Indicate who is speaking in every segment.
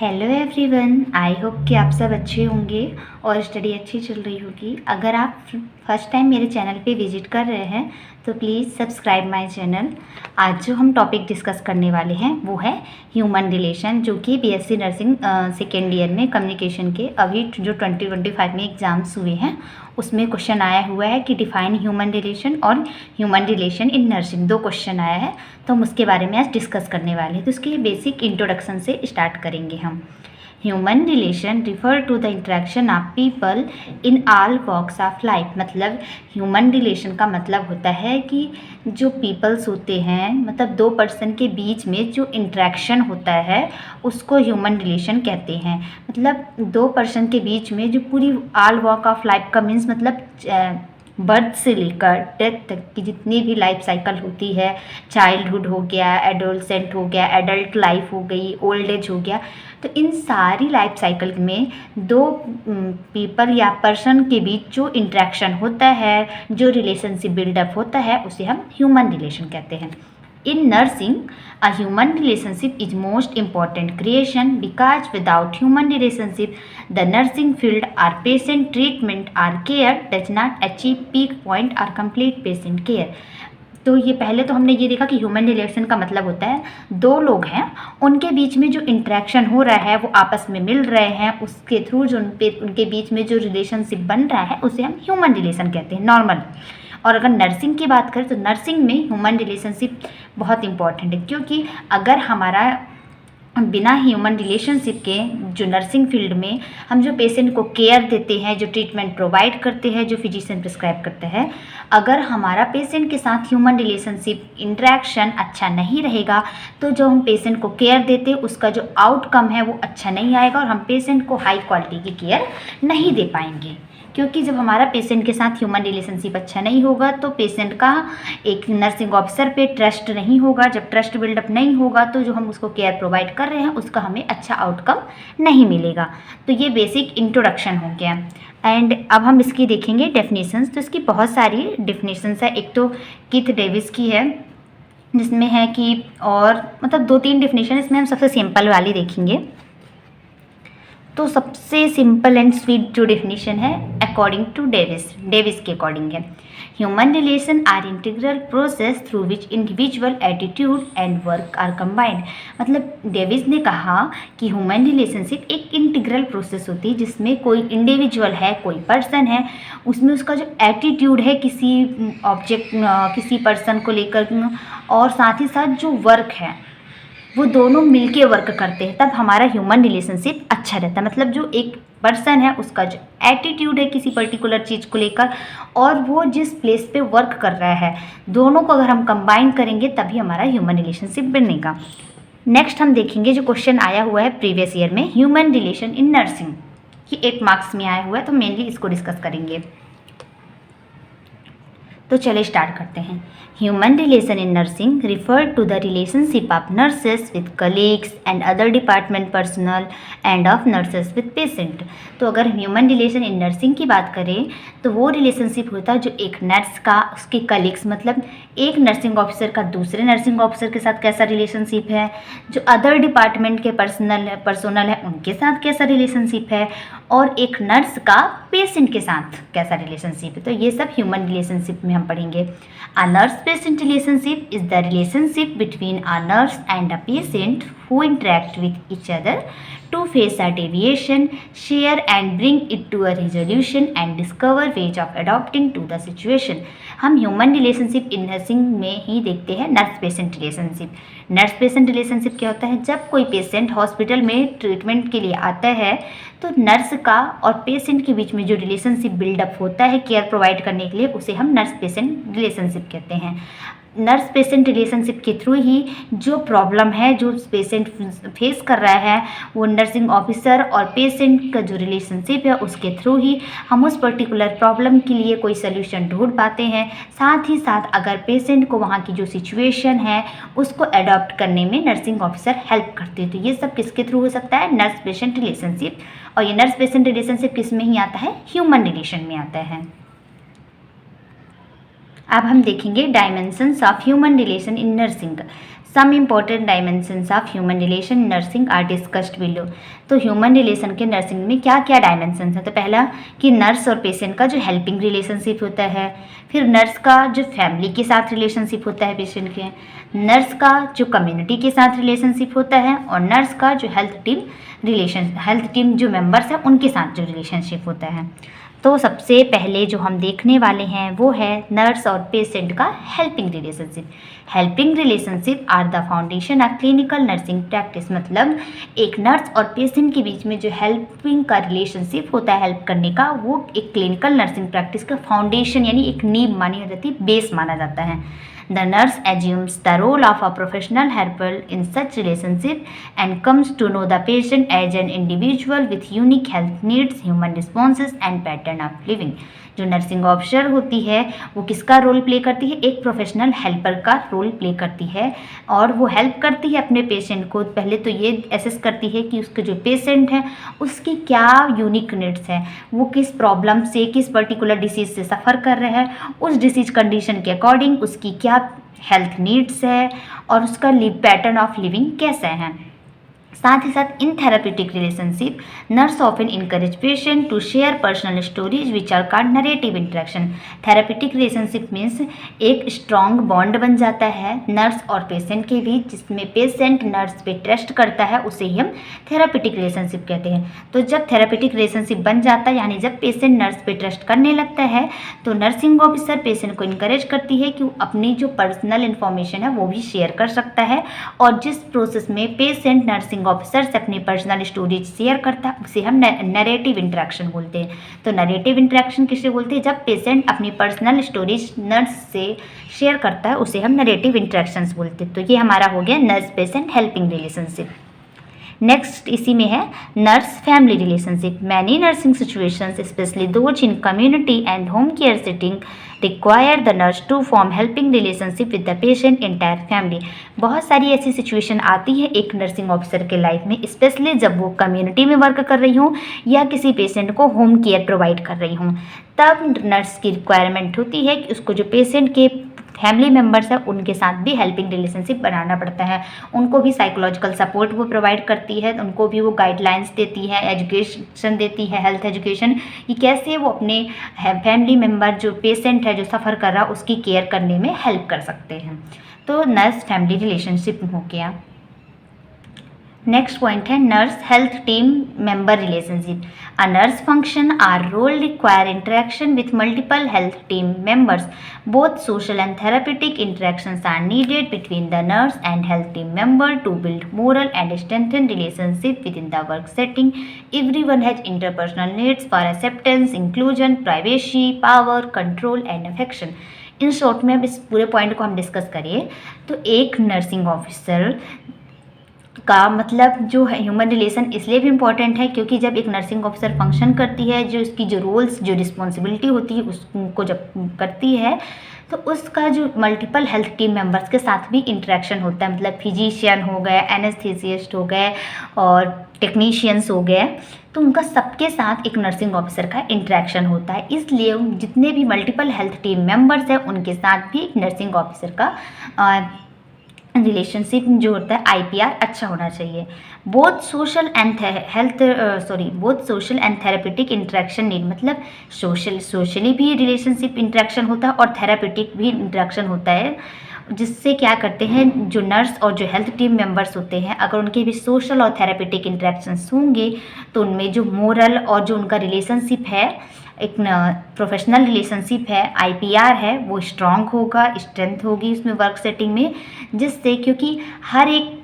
Speaker 1: Hello everyone, I hope कि आप सब अच्छे होंगे और स्टडी अच्छी चल रही होगी। अगर आप फर्स्ट टाइम मेरे चैनल पे विजिट कर रहे हैं तो प्लीज़ सब्सक्राइब माय चैनल। आज जो हम टॉपिक डिस्कस करने वाले हैं वो है ह्यूमन रिलेशन, जो कि बीएससी नर्सिंग सेकेंड ईयर में कम्युनिकेशन के अभी जो 2025 में एग्ज़ाम्स हुए हैं उसमें क्वेश्चन आया हुआ है कि डिफाइन ह्यूमन रिलेशन और ह्यूमन रिलेशन इन नर्सिंग, दो क्वेश्चन आया है। तो हम उसके बारे में आज डिस्कस करने वाले हैं। तो उसके बेसिक इंट्रोडक्शन से स्टार्ट करेंगे हम। Human relation refer to the interaction of people in all walks of life. मतलब ह्यूमन रिलेशन का मतलब होता है कि जो पीपल्स होते हैं, मतलब दो पर्सन के बीच में जो इंटरेक्शन होता है उसको ह्यूमन रिलेशन कहते हैं। मतलब दो पर्सन के बीच में जो पूरी ऑल वॉक ऑफ लाइफ का मीन्स मतलब बर्थ से लेकर डेथ तक की जितनी भी लाइफ साइकिल होती है, चाइल्डहुड हो गया, एडोलसेंट हो गया, एडल्ट लाइफ हो गई, ओल्ड एज हो गया, तो इन सारी लाइफ साइकिल में दो पीपल या पर्सन के बीच जो इंटरेक्शन होता है, जो रिलेशनशिप बिल्डअप होता है, उसे हम ह्यूमन रिलेशन कहते हैं। In nursing, a human relationship is most important creation because without human relationship, the nursing field or patient treatment or care does not achieve peak point or complete patient care. तो ये पहले तो हमने ये देखा कि ह्यूमन रिलेशन का मतलब होता है दो लोग हैं, उनके बीच में जो इंटरेक्शन हो रहा है, वो आपस में मिल रहे हैं, उसके थ्रू जो उनके बीच में जो रिलेशनशिप बन रहा है उसे हम ह्यूमन रिलेशन कहते हैं नॉर्मल। और अगर नर्सिंग की बात करें तो नर्सिंग में ह्यूमन रिलेशनशिप बहुत इंपॉर्टेंट है, क्योंकि अगर हमारा बिना ह्यूमन रिलेशनशिप के जो नर्सिंग फील्ड में हम जो पेशेंट को केयर देते हैं, जो ट्रीटमेंट प्रोवाइड करते हैं, जो फिजिशियन प्रिस्क्राइब करते हैं, अगर हमारा पेशेंट के साथ ह्यूमन रिलेशनशिप इंटरेक्शन अच्छा नहीं रहेगा तो जो हम पेशेंट को केयर देते हैं उसका जो आउटकम है वो अच्छा नहीं आएगा और हम पेशेंट को हाई क्वालिटी की केयर नहीं दे पाएंगे। क्योंकि जब हमारा पेशेंट के साथ ह्यूमन रिलेशनशिप अच्छा नहीं होगा तो पेशेंट का एक नर्सिंग ऑफिसर पे ट्रस्ट नहीं होगा। जब ट्रस्ट बिल्डअप नहीं होगा तो जो हम उसको केयर प्रोवाइड कर रहे हैं उसका हमें अच्छा आउटकम नहीं मिलेगा। तो ये बेसिक इंट्रोडक्शन हो गया। एंड अब हम इसकी देखेंगे डेफिनेशंस। तो इसकी बहुत सारी डेफिनेशंस है। एक तो कीथ डेविस की है जिसमें है कि, और मतलब दो तीन डेफिनेशन, इसमें हम सबसे सिंपल वाली देखेंगे। तो सबसे सिंपल एंड स्वीट जो डेफिनेशन है अकॉर्डिंग टू डेविस के अकॉर्डिंग है, human relation are integral process through which individual attitude and work are combined. मतलब डेविस ने कहा कि ह्यूमन रिलेशनशिप एक इंटीग्रल प्रोसेस होती है जिसमें कोई इंडिविजुअल है, कोई पर्सन है, उसमें उसका जो एटीट्यूड है किसी ऑब्जेक्ट, किसी पर्सन को लेकर, और साथ ही साथ जो वर्क है वो दोनों मिलके वर्क करते हैं, तब हमारा ह्यूमन रिलेशनशिप अच्छा रहता है। मतलब जो एक पर्सन है उसका जो एटीट्यूड है किसी पर्टिकुलर चीज़ को लेकर और वो जिस प्लेस पे वर्क कर रहा है, दोनों को अगर हम कंबाइन करेंगे तभी हमारा ह्यूमन रिलेशनशिप बनेगा। नेक्स्ट हम देखेंगे जो क्वेश्चन आया हुआ है प्रीवियस ईयर में, ह्यूमन रिलेशन इन नर्सिंग, ये 8 मार्क्स में आया हुआ है, तो मेनली इसको डिस्कस करेंगे। तो चलिए स्टार्ट करते हैं। Human relation in nursing refer to the relationship of nurses with colleagues and other department personal and of nurses with patient. तो अगर ह्यूमन रिलेशन इन नर्सिंग की बात करें तो वो रिलेशनशिप होता है जो एक नर्स का उसके कलीग्स, मतलब एक नर्सिंग ऑफिसर का दूसरे नर्सिंग ऑफिसर के साथ कैसा रिलेशनशिप है, जो अदर डिपार्टमेंट के पर्सनल है उनके साथ कैसा रिलेशनशिप है, और एक नर्स का पेशेंट के साथ कैसा रिलेशनशिप है। तो ये सब ह्यूमन रिलेशनशिप में हम पढ़ेंगे। A nurse-patient relationship is the relationship between a nurse and a patient who interact with each other to face a deviation, share and bring it to a resolution and discover ways of adapting to the situation। हम human relationship in nursing में ही देखते हैं nurse patient relationship. Nurse patient relationship क्या होता है, जब कोई patient hospital में ट्रीटमेंट के लिए आता है तो नर्स का और पेशेंट के बीच में जो रिलेशनशिप बिल्डअप होता है केयर प्रोवाइड करने के लिए, उसे हम नर्स पेशेंट रिलेशनशिप कहते हैं। नर्स पेशेंट रिलेशनशिप के थ्रू ही जो प्रॉब्लम है जो पेशेंट फेस कर रहा है, वो नर्सिंग ऑफिसर और पेशेंट का जो रिलेशनशिप है उसके थ्रू ही हम उस पर्टिकुलर प्रॉब्लम के लिए कोई सोल्यूशन ढूंढ पाते हैं। साथ ही साथ अगर पेशेंट को वहाँ की जो सिचुएशन है उसको अडॉप्ट करने में नर्सिंग ऑफिसर हेल्प करते हैं। तो ये सब किसके थ्रू हो सकता है, नर्स पेशेंट रिलेशनशिप। और ये नर्स पेशेंट रिलेशनशिप किस में ही आता है, ह्यूमन रिलेशन में आता है। अब हम देखेंगे dimensions of human relation in nursing. Some important dimensions of human relation nursing are discussed below. तो ह्यूमन रिलेशन के नर्सिंग में क्या क्या डायमेंशंस हैं? तो पहला कि नर्स और पेशेंट का जो हेल्पिंग रिलेशनशिप होता है, फिर नर्स का जो फैमिली के साथ रिलेशनशिप होता है पेशेंट के, नर्स का जो कम्युनिटी के साथ रिलेशनशिप होता है, और नर्स का जो हेल्थ टीम जो मेंबर्स हैं उनके साथ जो रिलेशनशिप होता है। तो सबसे पहले जो हम देखने वाले हैं वो है नर्स और पेशेंट का helping relationship. Helping relationship are the foundation of clinical nursing practice. मतलब एक नर्स और पेशेंट के बीच में जो हेल्पिंग का रिलेशनशिप होता है, हेल्प करने का, वो एक क्लिनिकल नर्सिंग प्रैक्टिस का फाउंडेशन यानी एक नींव मानी जाती है, बेस माना जाता है। The nurse assumes the role of a professional helper in such relationship and comes to know the patient as an individual with unique health needs, human responses and pattern of living. जो nursing officer होती है वो किसका role play करती है? एक professional helper का role play करती है, और वो हेल्प करती है अपने पेशेंट को। पहले तो ये एसेस करती है कि उसके जो पेशेंट है उसकी क्या यूनिक नीड्स है, वो किस प्रॉब्लम से, किस पर्टिकुलर डिसीज़ से सफ़र कर रहा है, उस डिसीज कंडीशन के अकॉर्डिंग उसकी क्या हेल्थ नीड्स है और उसका पैटर्न ऑफ लिविंग कैसा है। साथ ही साथ in therapeutic relationship nurse often encourage patient to share personal stories which are called narrative interaction. Therapeutic relationship means एक स्ट्रॉन्ग बॉन्ड बन जाता है नर्स और पेशेंट के बीच, जिसमें पेशेंट नर्स पे ट्रस्ट करता है, उसे ही हम थेरापेटिक रिलेशनशिप कहते हैं। तो जब थेरापेटिक रिलेशनशिप बन जाता है यानी जब पेशेंट नर्स पे ट्रस्ट करने लगता है, तो नर्सिंग ऑफिसर पेशेंट को इनकरेज करती है कि वो अपनी जो पर्सनल इन्फॉर्मेशन है वो भी शेयर कर सकता है, और जिस प्रोसेस में पेशेंट नर्सिंग ऑफिसर से अपनी पर्सनल स्टोरीज शेयर करता है उसे हम नरेटिव इंटरेक्शन बोलते हैं। तो नरेटिव इंटरेक्शन किसे बोलते हैं? जब पेशेंट अपनी पर्सनल स्टोरीज नर्स से शेयर करता है उसे हम नरेटिव इंटरेक्शंस बोलते हैं। तो ये हमारा हो गया nurse patient helping relationship. Next इसी में है nurse family relationship. Many nursing situations specially those in community and home care setting require the nurse to form helping relationship with the patient entire family. बहुत सारी ऐसी situation आती है एक nursing officer के लाइफ में, स्पेशली जब वो कम्युनिटी में वर्क कर रही हूँ या किसी पेशेंट को होम केयर प्रोवाइड कर रही हूँ, तब नर्स की रिक्वायरमेंट होती है कि उसको जो पेशेंट के फैमिली मेम्बर्स हैं उनके साथ भी हेल्पिंग रिलेशनशिप बनाना पड़ता है। उनको भी साइकोलॉजिकल सपोर्ट वो प्रोवाइड करती है, उनको भी वो गाइडलाइंस देती है, एजुकेशन देती है, हेल्थ एजुकेशन, कि कैसे वो अपने फैमिली मेम्बर जो पेशेंट है जो सफ़र कर रहा उसकी केयर करने में हेल्प कर सकते हैं। तो नर्स फैमिली रिलेशनशिप हो गया। नेक्स्ट पॉइंट है nurse health team member relationship. A nurse function or role require interaction with multiple health team members. Both social and therapeutic interactions are needed between the nurse and health team member to build moral and strengthen relationship within the work setting. Everyone has interpersonal needs for acceptance, inclusion, privacy, power, control and affection. In short में अब इस पूरे point को हम discuss करें तो एक nursing officer का मतलब जो है ह्यूमन रिलेशन इसलिए भी इम्पॉर्टेंट है क्योंकि जब एक नर्सिंग ऑफिसर फंक्शन करती है, जो उसकी जो रोल्स जो रिस्पॉन्सिबिलिटी होती है उसको जब करती है, तो उसका जो मल्टीपल हेल्थ टीम मेंबर्स के साथ भी इंटरेक्शन होता है। मतलब फिजिशियन हो गए, एनेस्थीसिस्ट हो गए और टेक्नीशियंस हो गए, तो उनका सबके साथ एक नर्सिंग ऑफिसर का इंटरेक्शन होता है। इसलिए जितने भी मल्टीपल हेल्थ टीम मेंबर्स हैं उनके साथ भी एक नर्सिंग ऑफिसर का रिलेशनशिप जो होता है IPR अच्छा होना चाहिए। Both social and therapeutic interaction need, मतलब सोशली भी रिलेशनशिप इंटरेक्शन होता है और थेरापेटिक भी इंटरेक्शन होता है, जिससे क्या करते हैं जो नर्स और जो हेल्थ टीम मेंबर्स होते हैं अगर उनके भी सोशल और थेरापेटिक इंटरेक्शंस होंगे तो उनमें जो मोरल और जो उनका रिलेशनशिप है, एक प्रोफेशनल रिलेशनशिप है, IPR है, वो स्ट्रॉन्ग होगा, स्ट्रेंथ होगी उसमें वर्क सेटिंग में, जिससे क्योंकि हर एक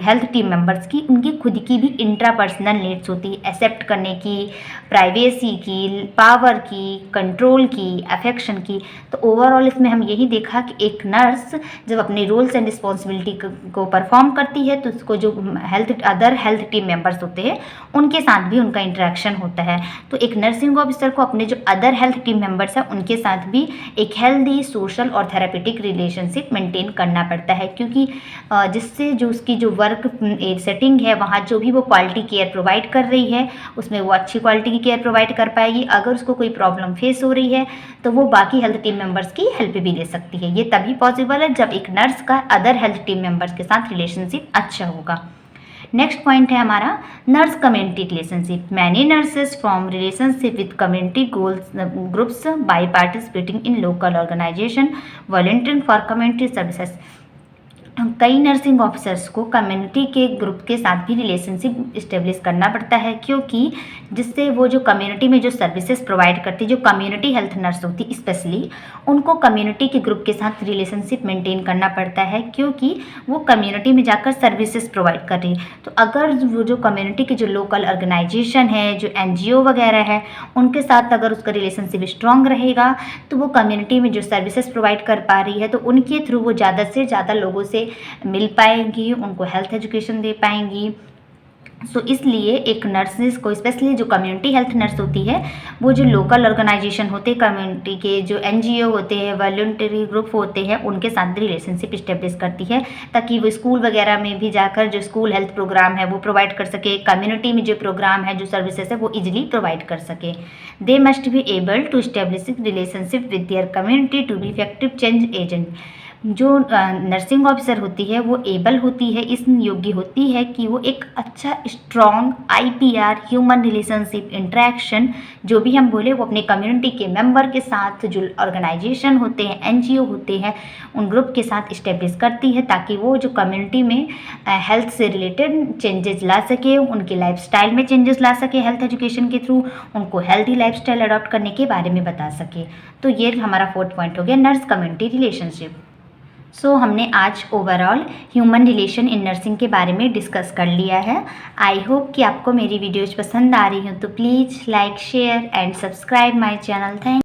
Speaker 1: हेल्थ टीम मेंबर्स की उनकी खुद की भी इंट्रापर्सनल नीड्स होती है, एक्सेप्ट करने की, प्राइवेसी की, पावर की, कंट्रोल की, अफेक्शन की। तो ओवरऑल इसमें हम यही देखा कि एक नर्स जब अपने रोल्स एंड रिस्पॉन्सिबिलिटी को परफॉर्म करती है तो उसको जो अदर हेल्थ टीम मेंबर्स होते हैं उनके साथ भी उनका इंटरेक्शन होता है। तो एक नर्सिंग ऑफिसर को अपने जो अदर हेल्थ टीम मेंबर्स हैं उनके साथ भी एक हेल्दी सोशल और थेरापेटिक रिलेशनशिप मेंटेन करना पड़ता है, क्योंकि जिससे जो उसकी जो वर्क सेटिंग है, वहाँ जो भी वो क्वालिटी केयर प्रोवाइड कर रही है उसमें वो अच्छी क्वालिटी की केयर प्रोवाइड कर पाएगी। अगर उसको कोई प्रॉब्लम फेस हो रही है तो वो बाकी हेल्थ टीम मेंबर्स की हेल्प भी ले सकती है। ये तभी पॉसिबल है जब एक नर्स का अदर हेल्थ टीम मेंबर्स के साथ रिलेशनशिप अच्छा होगा। नेक्स्ट पॉइंट है हमारा nurse community relationship. Many nurses form relationship with community goals groups by participating in local organization, volunteering for community services. कई नर्सिंग ऑफिसर्स को कम्युनिटी के ग्रुप के साथ भी रिलेशनशिप इस्टेब्लिश करना पड़ता है, क्योंकि जिससे वो जो कम्युनिटी में जो सर्विसेज प्रोवाइड करती, जो कम्युनिटी हेल्थ नर्स होती स्पेशली, उनको कम्युनिटी के ग्रुप के साथ रिलेशनशिप मेंटेन करना पड़ता है, क्योंकि वो कम्युनिटी में जाकर सर्विसेज प्रोवाइड कर रही। तो अगर वो जो कम्युनिटी के जो लोकल ऑर्गेनाइजेशन है, जो NGO वगैरह है, उनके साथ अगर उसका रिलेशनशिप स्ट्रॉन्ग रहेगा तो वो कम्युनिटी में जो सर्विसेज प्रोवाइड कर पा रही है तो उनके थ्रू वो ज़्यादा से ज़्यादा लोगों से मिल पाएंगी, उनको हेल्थ एजुकेशन दे पाएंगी। सो इसलिए एक नर्सेज को, स्पेशली जो कम्युनिटी हेल्थ नर्स होती है, वो जो लोकल ऑर्गेनाइजेशन होते हैं, कम्युनिटी के जो NGO होते हैं, वॉलंटरी ग्रुप होते हैं, उनके साथ रिलेशनशिप इस्टेब्लिश करती है, ताकि वो स्कूल वगैरह में भी जाकर जो स्कूल हेल्थ प्रोग्राम है वो प्रोवाइड कर सके, कम्युनिटी में जो प्रोग्राम है, जो सर्विसेज है, वो इजिली प्रोवाइड कर सके। They must be able to establish relationship with their community to be effective change agent. जो नर्सिंग ऑफिसर होती है वो एबल होती है, इस योग्य होती है कि वो एक अच्छा strong IPR, human relationship interaction, जो भी हम बोले, वो अपने कम्युनिटी के मेंबर के साथ, जो ऑर्गेनाइजेशन होते हैं, NGO होते हैं, उन ग्रुप के साथ इस्टेब्लिश करती है, ताकि वो जो कम्युनिटी में हेल्थ से रिलेटेड चेंजेस ला सके, उनके लाइफस्टाइल में चेंजेस ला सके, हेल्थ एजुकेशन के थ्रू उनको हेल्दी लाइफस्टाइल अडॉप्ट करने के बारे में बता सके। तो ये हमारा 4th पॉइंट हो गया नर्स कम्युनिटी रिलेशनशिप। सो हमने आज overall human relation in nursing के बारे में डिस्कस कर लिया है। आई होप कि आपको मेरी वीडियोज़ पसंद आ रही हो, तो please like, share and subscribe my channel. Thank